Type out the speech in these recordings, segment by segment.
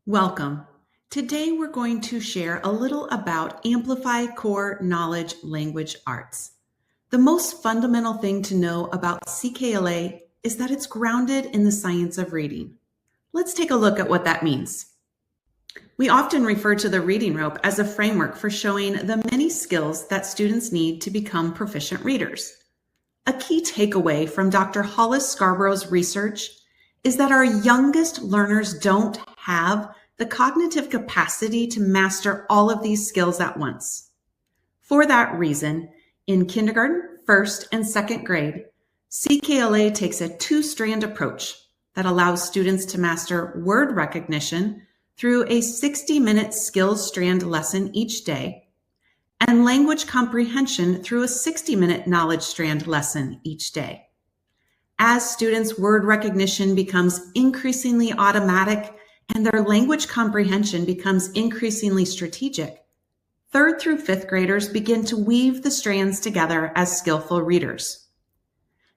Welcome. Today we're going to share a little about Amplify Core Knowledge Language Arts. The most fundamental thing to know about CKLA is that it's grounded in the science of reading. Let's take a look at what that means. We often refer to the reading rope as a framework for showing the many skills that students need to become proficient readers. A key takeaway from Dr. Hollis Scarborough's research is that our youngest learners don't have the cognitive capacity to master all of these skills at once. For that reason, in kindergarten, first, and second grade, CKLA takes a two-strand approach that allows students to master word recognition through a 60-minute skills strand lesson each day, and language comprehension through a 60-minute knowledge strand lesson each day. As students' word recognition becomes increasingly automatic and their language comprehension becomes increasingly strategic, third through fifth graders begin to weave the strands together as skillful readers.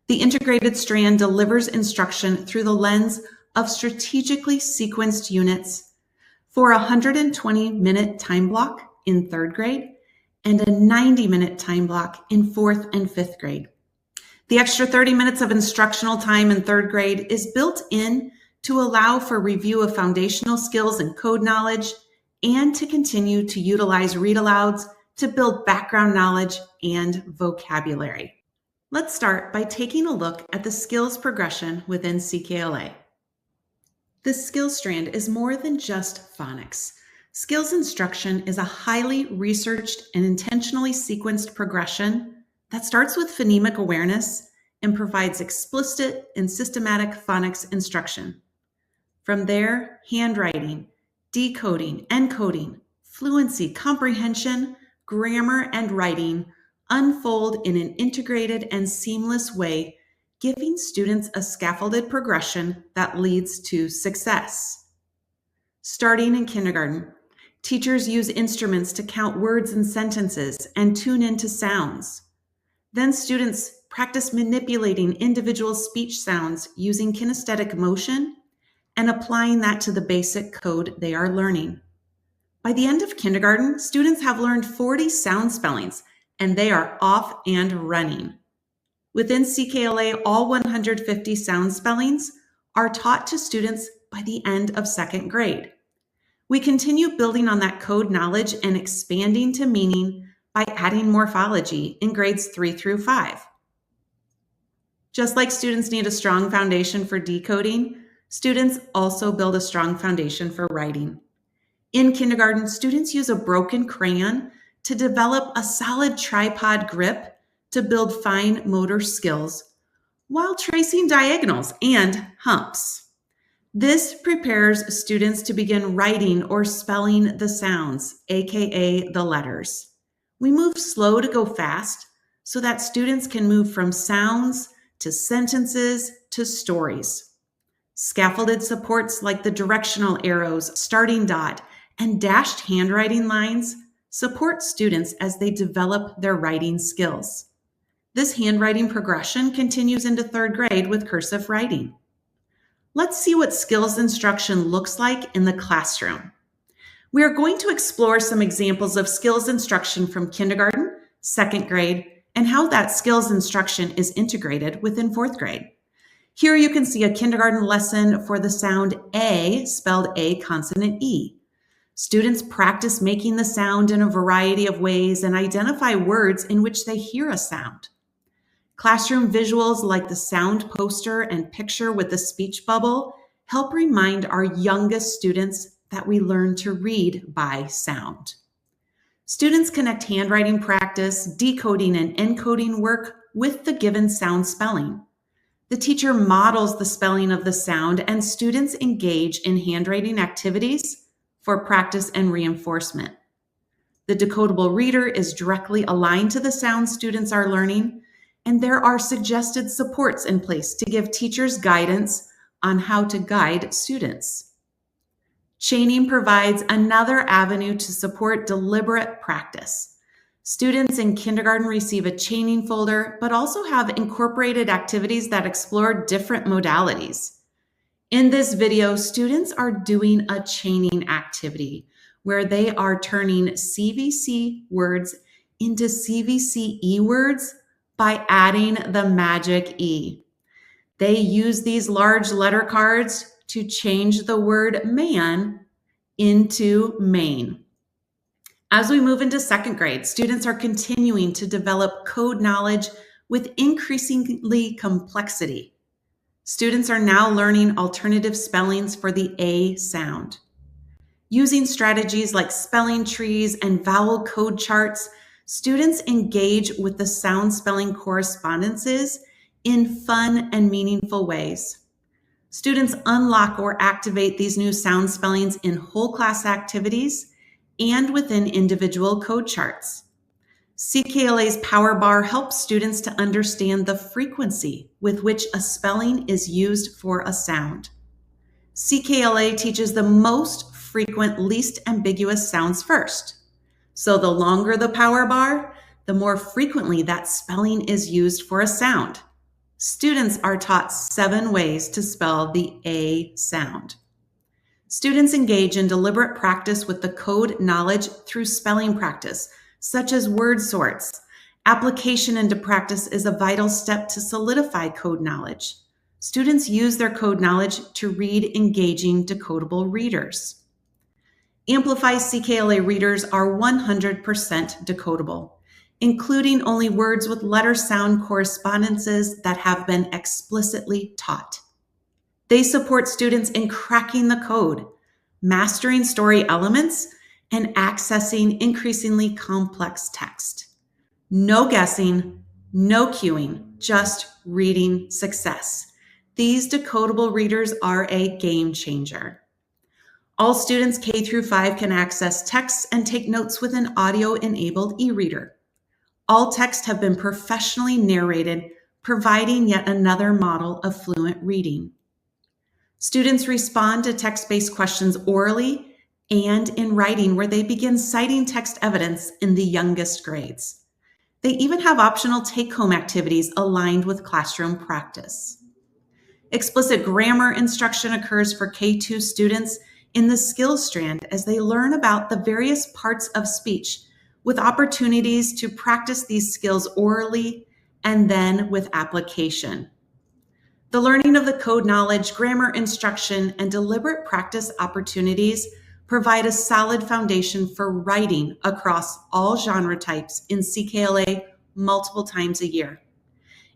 The integrated strand delivers instruction through the lens of strategically sequenced units for a 120-minute time block in third grade and a 90-minute time block in fourth and fifth grade. The extra 30 minutes of instructional time in third grade is built in to allow for review of foundational skills and code knowledge, and to continue to utilize read-alouds to build background knowledge and vocabulary. Let's start by taking a look at the skills progression within CKLA. The skills strand is more than just phonics. Skills instruction is a highly researched and intentionally sequenced progression that starts with phonemic awareness and provides explicit and systematic phonics instruction. From there, handwriting, decoding, encoding, fluency, comprehension, grammar, and writing unfold in an integrated and seamless way, giving students a scaffolded progression that leads to success. Starting in kindergarten, teachers use instruments to count words and sentences and tune into sounds. Then students practice manipulating individual speech sounds using kinesthetic motion and applying that to the basic code they are learning. By the end of kindergarten, students have learned 40 sound spellings, and they are off and running. Within CKLA, all 150 sound spellings are taught to students by the end of second grade. We continue building on that code knowledge and expanding to meaning by adding morphology in grades 3 through 5. Just like students need a strong foundation for decoding, students also build a strong foundation for writing. In kindergarten, students use a broken crayon to develop a solid tripod grip to build fine motor skills while tracing diagonals and humps. This prepares students to begin writing or spelling the sounds, aka the letters. We move slow to go fast so that students can move from sounds to sentences to stories. Scaffolded supports like the directional arrows, starting dot, and dashed handwriting lines support students as they develop their writing skills. This handwriting progression continues into third grade with cursive writing. Let's see what skills instruction looks like in the classroom. We are going to explore some examples of skills instruction from kindergarten, second grade, and how that skills instruction is integrated within fourth grade. Here you can see a kindergarten lesson for the sound A, spelled A consonant E. Students practice making the sound in a variety of ways and identify words in which they hear a sound. Classroom visuals like the sound poster and picture with the speech bubble help remind our youngest students that we learn to read by sound. Students connect handwriting practice, decoding, and encoding work with the given sound spelling. The teacher models the spelling of the sound, and students engage in handwriting activities for practice and reinforcement. The decodable reader is directly aligned to the sound students are learning, and there are suggested supports in place to give teachers guidance on how to guide students. Chaining provides another avenue to support deliberate practice. Students in kindergarten receive a chaining folder, but also have incorporated activities that explore different modalities. In this video, students are doing a chaining activity where they are turning CVC words into CVCE words by adding the magic E. They use these large letter cards to change the word man into main. As we move into second grade, students are continuing to develop code knowledge with increasingly complexity. Students are now learning alternative spellings for the A sound. Using strategies like spelling trees and vowel code charts, students engage with the sound spelling correspondences in fun and meaningful ways. Students unlock or activate these new sound spellings in whole class activities and within individual code charts. CKLA's Power Bar helps students to understand the frequency with which a spelling is used for a sound. CKLA teaches the most frequent, least ambiguous sounds first. So the longer the power bar, the more frequently that spelling is used for a sound. Students are taught 7 ways to spell the A sound. Students engage in deliberate practice with the code knowledge through spelling practice, such as word sorts. Application into practice is a vital step to solidify code knowledge. Students use their code knowledge to read engaging decodable readers. Amplify CKLA readers are 100% decodable, including only words with letter sound correspondences that have been explicitly taught. They support students in cracking the code, mastering story elements, and accessing increasingly complex text. No guessing, no cueing, just reading success. These decodable readers are a game changer. All students K through 5 can access text and take notes with an audio-enabled e-reader. All texts have been professionally narrated, providing yet another model of fluent reading. Students respond to text-based questions orally and in writing, where they begin citing text evidence in the youngest grades. They even have optional take-home activities aligned with classroom practice. Explicit grammar instruction occurs for K2 students in the skills strand as they learn about the various parts of speech, with opportunities to practice these skills orally and then with application. The learning of the code knowledge, grammar instruction, and deliberate practice opportunities provide a solid foundation for writing across all genre types in CKLA multiple times a year.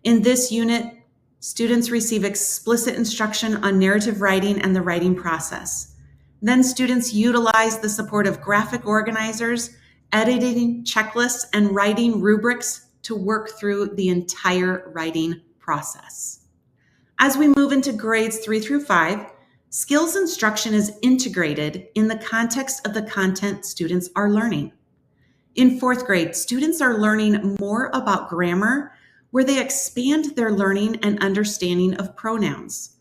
In this unit, students receive explicit instruction on narrative writing and the writing process. Then students utilize the support of graphic organizers, editing checklists, and writing rubrics to work through the entire writing process. As we move into grades 3 through 5, skills instruction is integrated in the context of the content students are learning. In 4th grade, students are learning more about grammar, where they expand their learning and understanding of pronouns.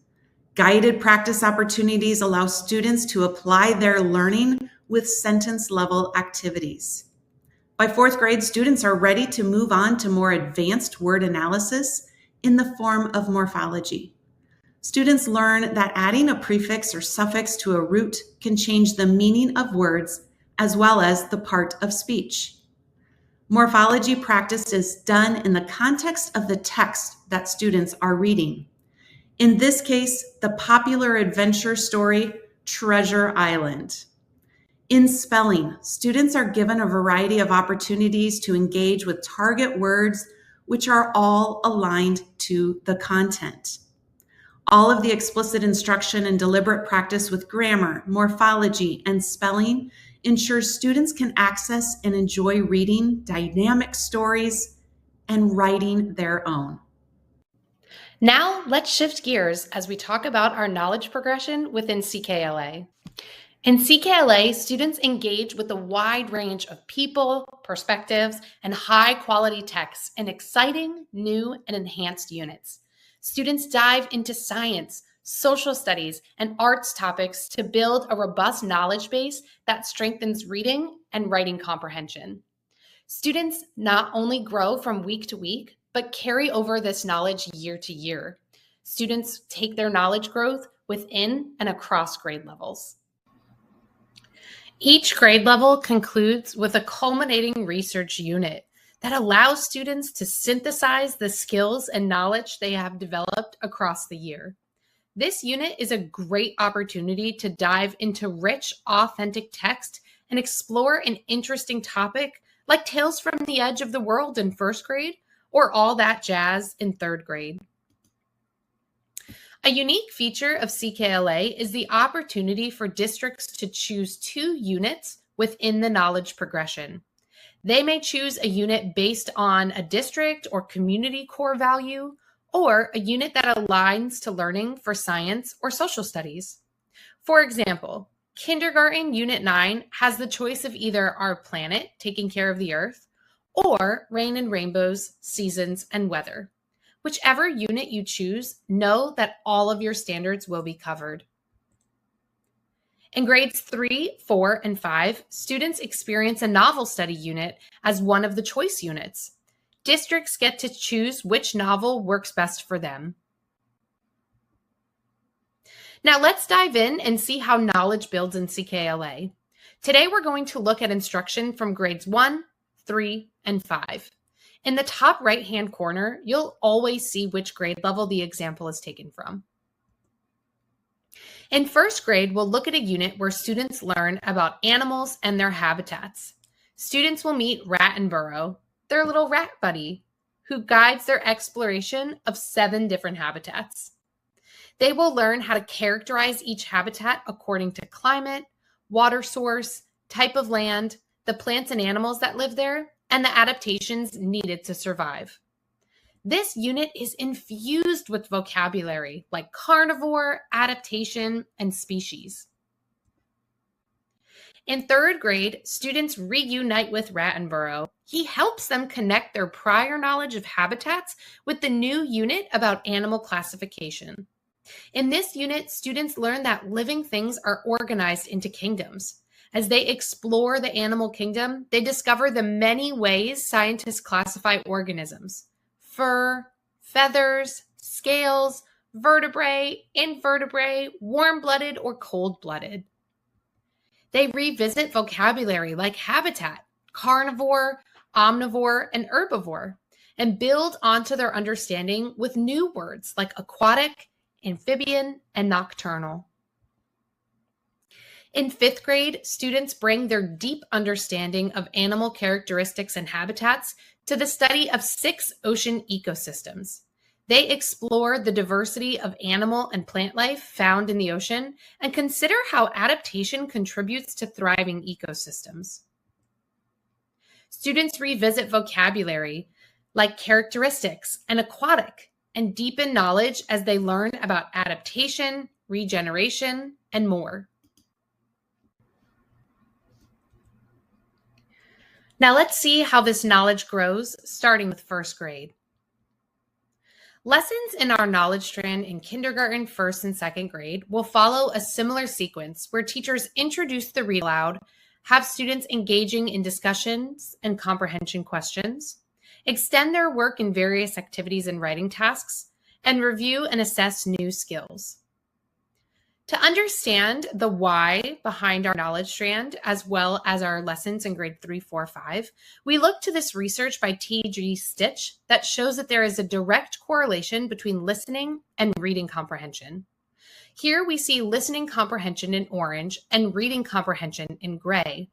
Guided practice opportunities allow students to apply their learning with sentence-level activities. By 4th grade, students are ready to move on to more advanced word analysis in the form of morphology. Students learn that adding a prefix or suffix to a root can change the meaning of words as well as the part of speech. Morphology practice is done in the context of the text that students are reading. In this case, the popular adventure story, Treasure Island. In spelling, students are given a variety of opportunities to engage with target words, which are all aligned to the content. All of the explicit instruction and deliberate practice with grammar, morphology, and spelling ensures students can access and enjoy reading dynamic stories and writing their own. Now let's shift gears as we talk about our knowledge progression within CKLA. In CKLA, students engage with a wide range of people, perspectives, and high-quality texts in exciting, new, and enhanced units. Students dive into science, social studies, and arts topics to build a robust knowledge base that strengthens reading and writing comprehension. Students not only grow from week to week, but carry over this knowledge year to year. Students take their knowledge growth within and across grade levels. Each grade level concludes with a culminating research unit that allows students to synthesize the skills and knowledge they have developed across the year. This unit is a great opportunity to dive into rich, authentic text and explore an interesting topic like Tales from the Edge of the World in first grade or All That Jazz in third grade. A unique feature of CKLA is the opportunity for districts to choose 2 units within the knowledge progression. They may choose a unit based on a district or community core value, or a unit that aligns to learning for science or social studies. For example, Kindergarten Unit 9 has the choice of either Our Planet, Taking Care of the Earth, or Rain and Rainbows, Seasons and Weather. Whichever unit you choose, know that all of your standards will be covered. In grades 3, 4, and 5, students experience a novel study unit as one of the choice units. Districts get to choose which novel works best for them. Now let's dive in and see how knowledge builds in CKLA. Today we're going to look at instruction from grades 1, 3, and 5. In the top right-hand corner, you'll always see which grade level the example is taken from. In first grade, we'll look at a unit where students learn about animals and their habitats. Students will meet Rat and Burrow, their little rat buddy, who guides their exploration of 7 different habitats. They will learn how to characterize each habitat according to climate, water source, type of land, the plants and animals that live there, and the adaptations needed to survive. This unit is infused with vocabulary like carnivore, adaptation, and species. In third grade, students reunite with Rat and Burrow. He helps them connect their prior knowledge of habitats with the new unit about animal classification. In this unit, students learn that living things are organized into kingdoms. As they explore the animal kingdom, they discover the many ways scientists classify organisms: fur, feathers, scales, vertebrae, invertebrate, warm-blooded or cold-blooded. They revisit vocabulary like habitat, carnivore, omnivore, and herbivore, and build onto their understanding with new words like aquatic, amphibian, and nocturnal. In fifth grade, students bring their deep understanding of animal characteristics and habitats to the study of 6 ocean ecosystems. They explore the diversity of animal and plant life found in the ocean and consider how adaptation contributes to thriving ecosystems. Students revisit vocabulary like characteristics and aquatic and deepen knowledge as they learn about adaptation, regeneration, and more. Now let's see how this knowledge grows, starting with first grade. Lessons in our knowledge strand in kindergarten, first, and second grade will follow a similar sequence where teachers introduce the read-aloud, have students engaging in discussions and comprehension questions, extend their work in various activities and writing tasks, and review and assess new skills. To understand the why behind our knowledge strand, as well as our lessons in grade 3, 4, 5, we look to this research by T.G. Stitch that shows that there is a direct correlation between listening and reading comprehension. Here we see listening comprehension in orange and reading comprehension in gray.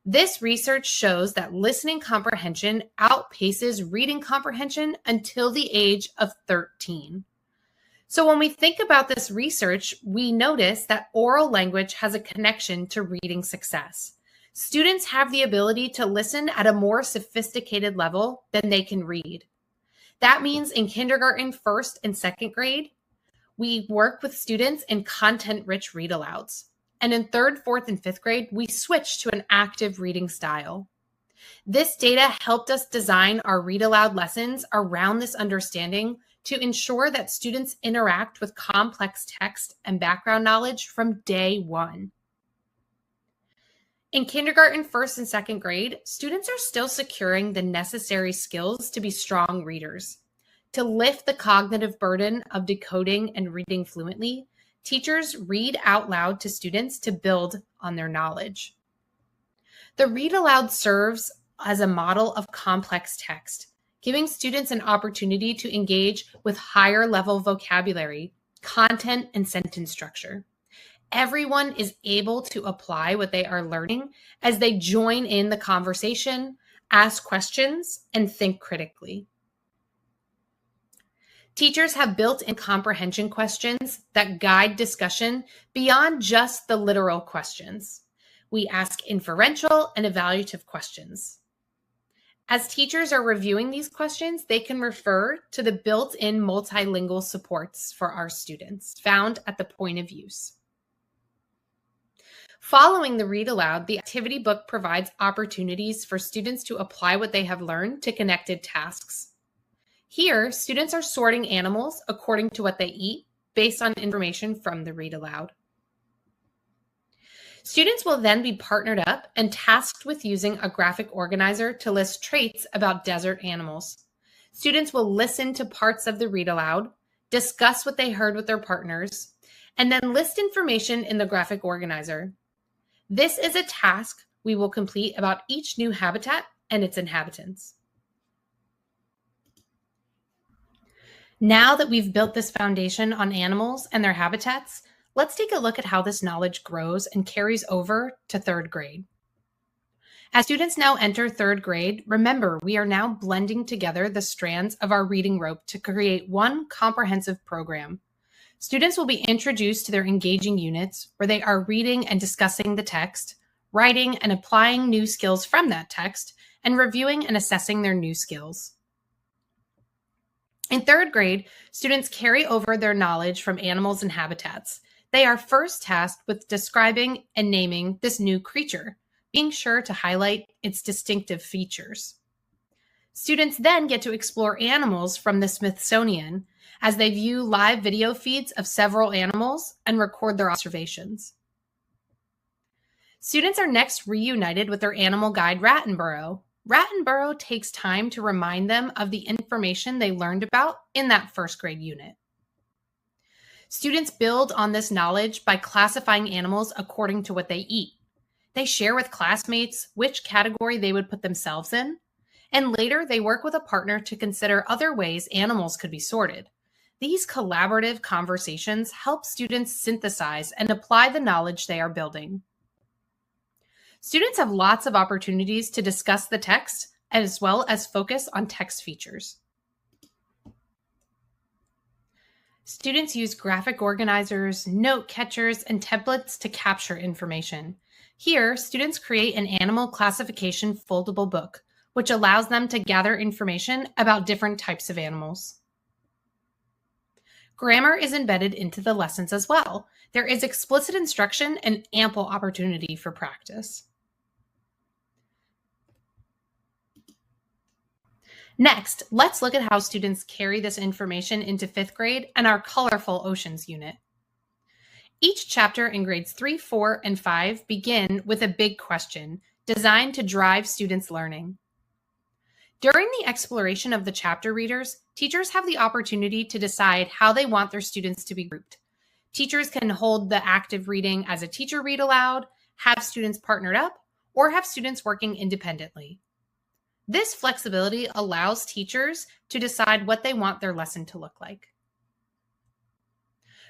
This research shows that listening comprehension outpaces reading comprehension until the age of 13. So when we think about this research, we notice that oral language has a connection to reading success. Students have the ability to listen at a more sophisticated level than they can read. That means in kindergarten, first, and second grade, we work with students in content-rich read-alouds. And in third, fourth, and fifth grade, we switch to an active reading style. This data helped us design our read-aloud lessons around this understanding to ensure that students interact with complex text and background knowledge from day one. In kindergarten, first, and second grade, students are still securing the necessary skills to be strong readers. To lift the cognitive burden of decoding and reading fluently, teachers read out loud to students to build on their knowledge. The read-aloud serves as a model of complex text, giving students an opportunity to engage with higher level vocabulary, content, and sentence structure. Everyone is able to apply what they are learning as they join in the conversation, ask questions, and think critically. Teachers have built-in comprehension questions that guide discussion beyond just the literal questions. We ask inferential and evaluative questions. As teachers are reviewing these questions, they can refer to the built-in multilingual supports for our students found at the point of use. Following the read aloud, the activity book provides opportunities for students to apply what they have learned to connected tasks. Here, students are sorting animals according to what they eat based on information from the read aloud. Students will then be partnered up and tasked with using a graphic organizer to list traits about desert animals. Students will listen to parts of the read aloud, discuss what they heard with their partners, and then list information in the graphic organizer. This is a task we will complete about each new habitat and its inhabitants. Now that we've built this foundation on animals and their habitats, let's take a look at how this knowledge grows and carries over to third grade. As students now enter third grade, remember we are now blending together the strands of our reading rope to create one comprehensive program. Students will be introduced to their engaging units where they are reading and discussing the text, writing and applying new skills from that text, and reviewing and assessing their new skills. In third grade, students carry over their knowledge from animals and habitats. They are first tasked with describing and naming this new creature, being sure to highlight its distinctive features. Students then get to explore animals from the Smithsonian as they view live video feeds of several animals and record their observations. Students are next reunited with their animal guide, Rattenborough. Rattenborough takes time to remind them of the information they learned about in that first grade unit. Students build on this knowledge by classifying animals according to what they eat. They share with classmates which category they would put themselves in, and later they work with a partner to consider other ways animals could be sorted. These collaborative conversations help students synthesize and apply the knowledge they are building. Students have lots of opportunities to discuss the text as well as focus on text features. Students use graphic organizers, note catchers, and templates to capture information. Here, students create an animal classification foldable book, which allows them to gather information about different types of animals. Grammar is embedded into the lessons as well. There is explicit instruction and ample opportunity for practice. Next, let's look at how students carry this information into fifth grade and our colorful oceans unit. Each chapter in grades 3, 4, and 5 begin with a big question designed to drive students' learning. During the exploration of the chapter readers, teachers have the opportunity to decide how they want their students to be grouped. Teachers can hold the active reading as a teacher read aloud, have students partnered up, or have students working independently. This flexibility allows teachers to decide what they want their lesson to look like.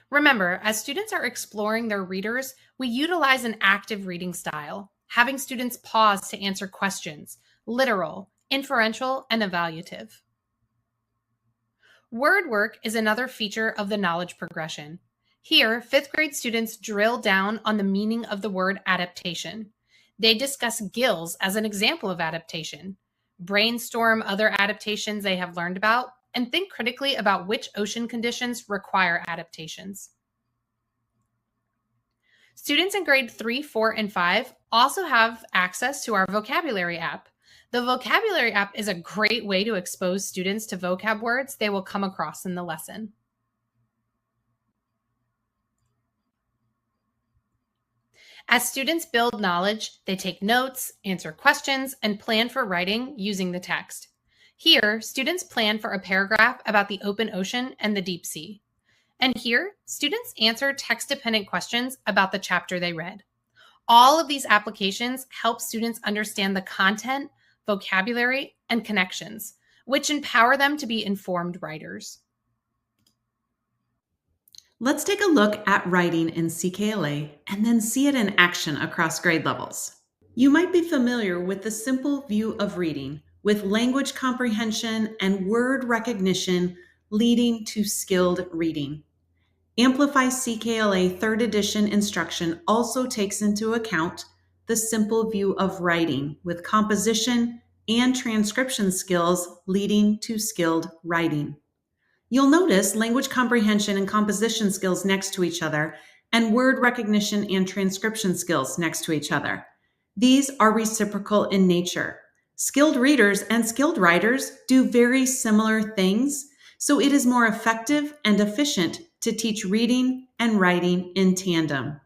Remember, as students are exploring their readers, we utilize an active reading style, having students pause to answer questions, literal, inferential, and evaluative. Word work is another feature of the knowledge progression. Here, fifth grade students drill down on the meaning of the word adaptation. They discuss gills as an example of adaptation, brainstorm other adaptations they have learned about, and think critically about which ocean conditions require adaptations. Students in grade 3, 4, and 5 also have access to our vocabulary app. The vocabulary app is a great way to expose students to vocab words they will come across in the lesson. As students build knowledge, they take notes, answer questions, and plan for writing using the text. Here, students plan for a paragraph about the open ocean and the deep sea. And here, students answer text-dependent questions about the chapter they read. All of these applications help students understand the content, vocabulary, and connections, which empower them to be informed writers. Let's take a look at writing in CKLA and then see it in action across grade levels. You might be familiar with the simple view of reading, with language comprehension and word recognition leading to skilled reading. Amplify CKLA 3rd edition instruction also takes into account the simple view of writing, with composition and transcription skills leading to skilled writing. You'll notice language comprehension and composition skills next to each other, and word recognition and transcription skills next to each other. These are reciprocal in nature. Skilled readers and skilled writers do very similar things, so it is more effective and efficient to teach reading and writing in tandem.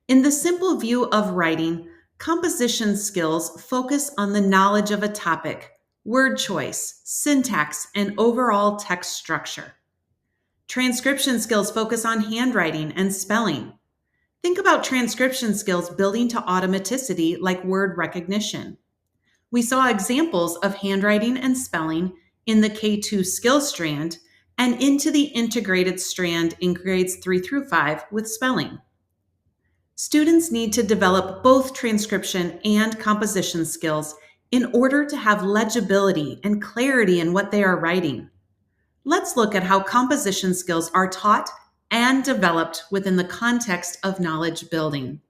In the simple view of writing, composition skills focus on the knowledge of a topic, word choice, syntax, and overall text structure. Transcription skills focus on handwriting and spelling. Think about transcription skills building to automaticity like word recognition. We saw examples of handwriting and spelling in the K2 skills strand and into the integrated strand in grades 3 through 5 with spelling. Students need to develop both transcription and composition skills in order to have legibility and clarity in what they are writing. Let's look at how composition skills are taught and developed within the context of knowledge building.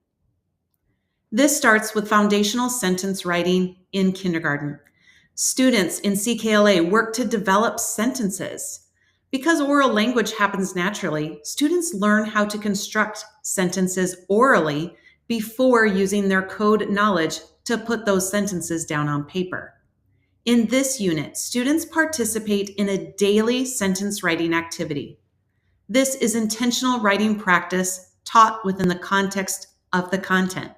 This starts with foundational sentence writing in kindergarten. Students in CKLA work to develop sentences. Because oral language happens naturally, students learn how to construct sentences orally before using their code knowledge to put those sentences down on paper. In this unit, students participate in a daily sentence writing activity. This is intentional writing practice taught within the context of the content.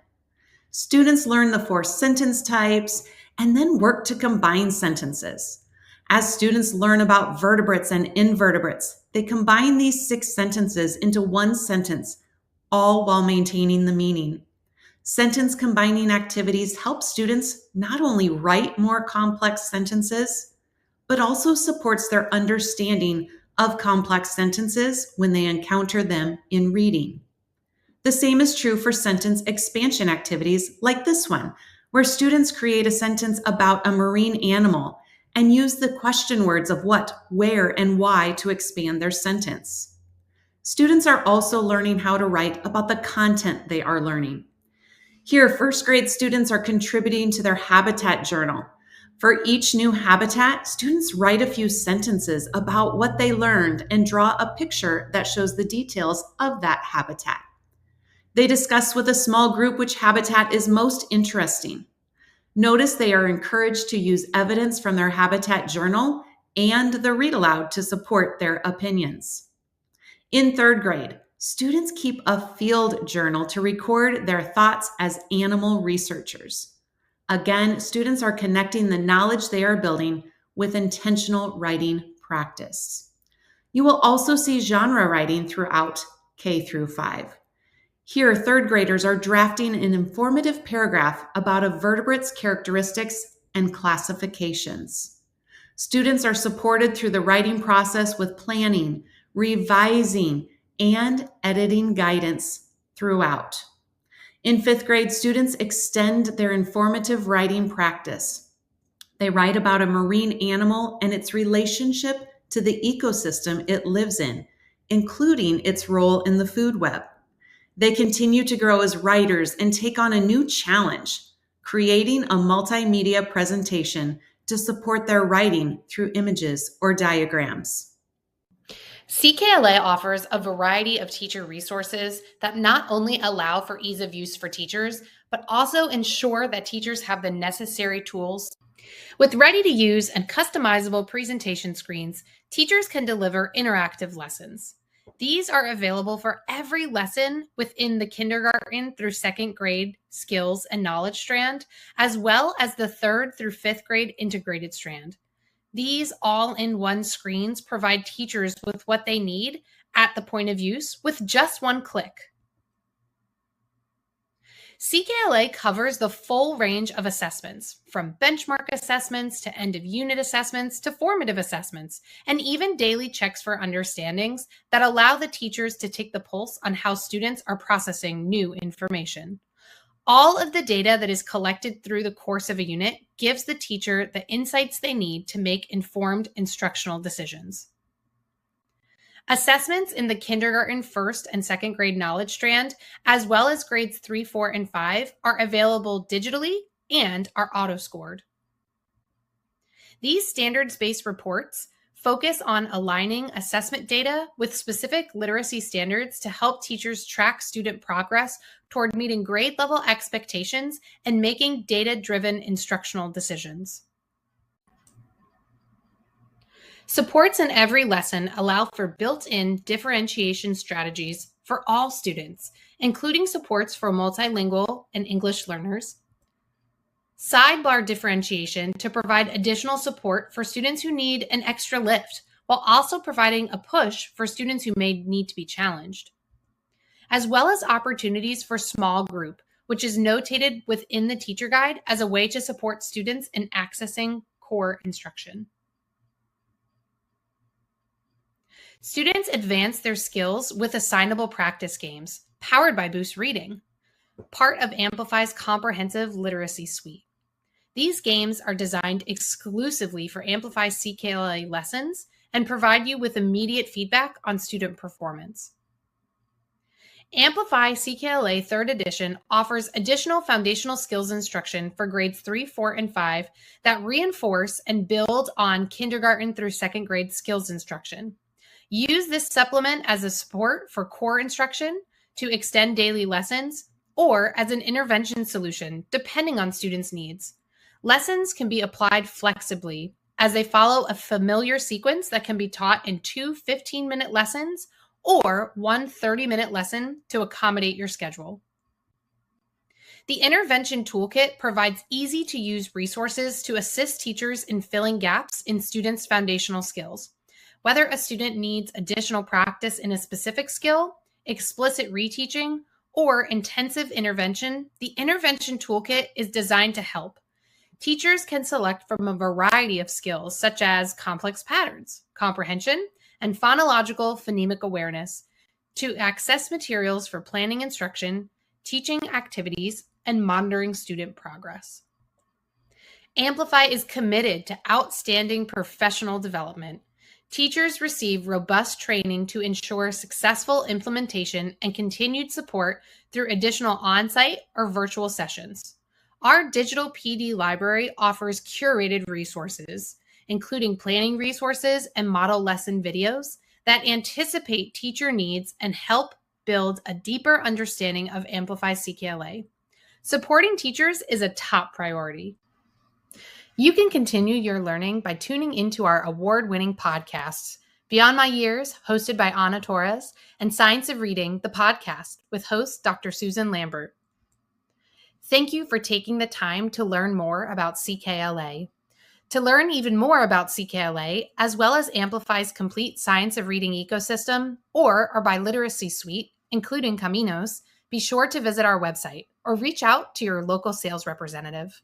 Students learn the 4 sentence types and then work to combine sentences. As students learn about vertebrates and invertebrates, they combine these 6 sentences into one sentence, all while maintaining the meaning. Sentence combining activities help students not only write more complex sentences, but also supports their understanding of complex sentences when they encounter them in reading. The same is true for sentence expansion activities like this one, where students create a sentence about a marine animal and use the question words of what, where, and why to expand their sentence. Students are also learning how to write about the content they are learning. Here, first grade students are contributing to their habitat journal. For each new habitat, students write a few sentences about what they learned and draw a picture that shows the details of that habitat. They discuss with a small group which habitat is most interesting. Notice they are encouraged to use evidence from their habitat journal and the Read-aloud to support their opinions. In 3rd grade, students keep a field journal to record their thoughts as animal researchers. Again, students are connecting the knowledge they are building with intentional writing practice. You will also see genre writing throughout K through 5. Here, 3rd graders are drafting an informative paragraph about a vertebrate's characteristics and classifications. Students are supported through the writing process with planning, revising, and editing guidance throughout. In 5th grade, students extend their informative writing practice. They write about a marine animal and its relationship to the ecosystem it lives in, including its role in the food web. They continue to grow as writers and take on a new challenge, creating a multimedia presentation to support their writing through images or diagrams. CKLA offers a variety of teacher resources that not only allow for ease of use for teachers, but also ensure that teachers have the necessary tools. With ready-to-use and customizable presentation screens, teachers can deliver interactive lessons. These are available for every lesson within the kindergarten through 2nd grade skills and knowledge strand, as well as the 3rd through 5th grade integrated strand. These all-in-one screens provide teachers with what they need at the point of use with just one click. CKLA covers the full range of assessments, from benchmark assessments to end-of-unit assessments to formative assessments, and even daily checks for understandings that allow the teachers to take the pulse on how students are processing new information. All of the data that is collected through the course of a unit gives the teacher the insights they need to make informed instructional decisions. Assessments in the kindergarten, first and second grade knowledge strand, as well as grades 3, 4, and 5, are available digitally and are auto-scored. These standards-based reports focus on aligning assessment data with specific literacy standards to help teachers track student progress toward meeting grade level expectations and making data-driven instructional decisions. Supports in every lesson allow for built-in differentiation strategies for all students, including supports for multilingual and English learners, sidebar differentiation to provide additional support for students who need an extra lift, while also providing a push for students who may need to be challenged, as well as opportunities for small group, which is notated within the teacher guide as a way to support students in accessing core instruction. Students advance their skills with assignable practice games, powered by Boost Reading, part of Amplify's comprehensive literacy suite. These games are designed exclusively for Amplify CKLA lessons and provide you with immediate feedback on student performance. Amplify CKLA 3rd edition offers additional foundational skills instruction for grades 3, 4, and 5 that reinforce and build on kindergarten through 2nd grade skills instruction. Use this supplement as a support for core instruction, to extend daily lessons, or as an intervention solution, depending on students' needs. Lessons can be applied flexibly as they follow a familiar sequence that can be taught in 2 15-minute lessons or 1 30-minute lesson to accommodate your schedule. The Intervention Toolkit provides easy-to-use resources to assist teachers in filling gaps in students' foundational skills. Whether a student needs additional practice in a specific skill, explicit reteaching, or intensive intervention, the Intervention Toolkit is designed to help. Teachers can select from a variety of skills such as complex patterns, comprehension, and phonological phonemic awareness to access materials for planning instruction, teaching activities, and monitoring student progress. Amplify is committed to outstanding professional development. Teachers receive robust training to ensure successful implementation and continued support through additional on-site or virtual sessions. Our digital PD library offers curated resources, including planning resources and model lesson videos that anticipate teacher needs and help build a deeper understanding of Amplify CKLA. Supporting teachers is a top priority. You can continue your learning by tuning into our award-winning podcasts, Beyond My Years, hosted by Ana Torres, and Science of Reading, the podcast, with host Dr. Susan Lambert. Thank you for taking the time to learn more about CKLA. To learn even more about CKLA, as well as Amplify's complete Science of Reading ecosystem, or our biliteracy suite, including Caminos, be sure to visit our website or reach out to your local sales representative.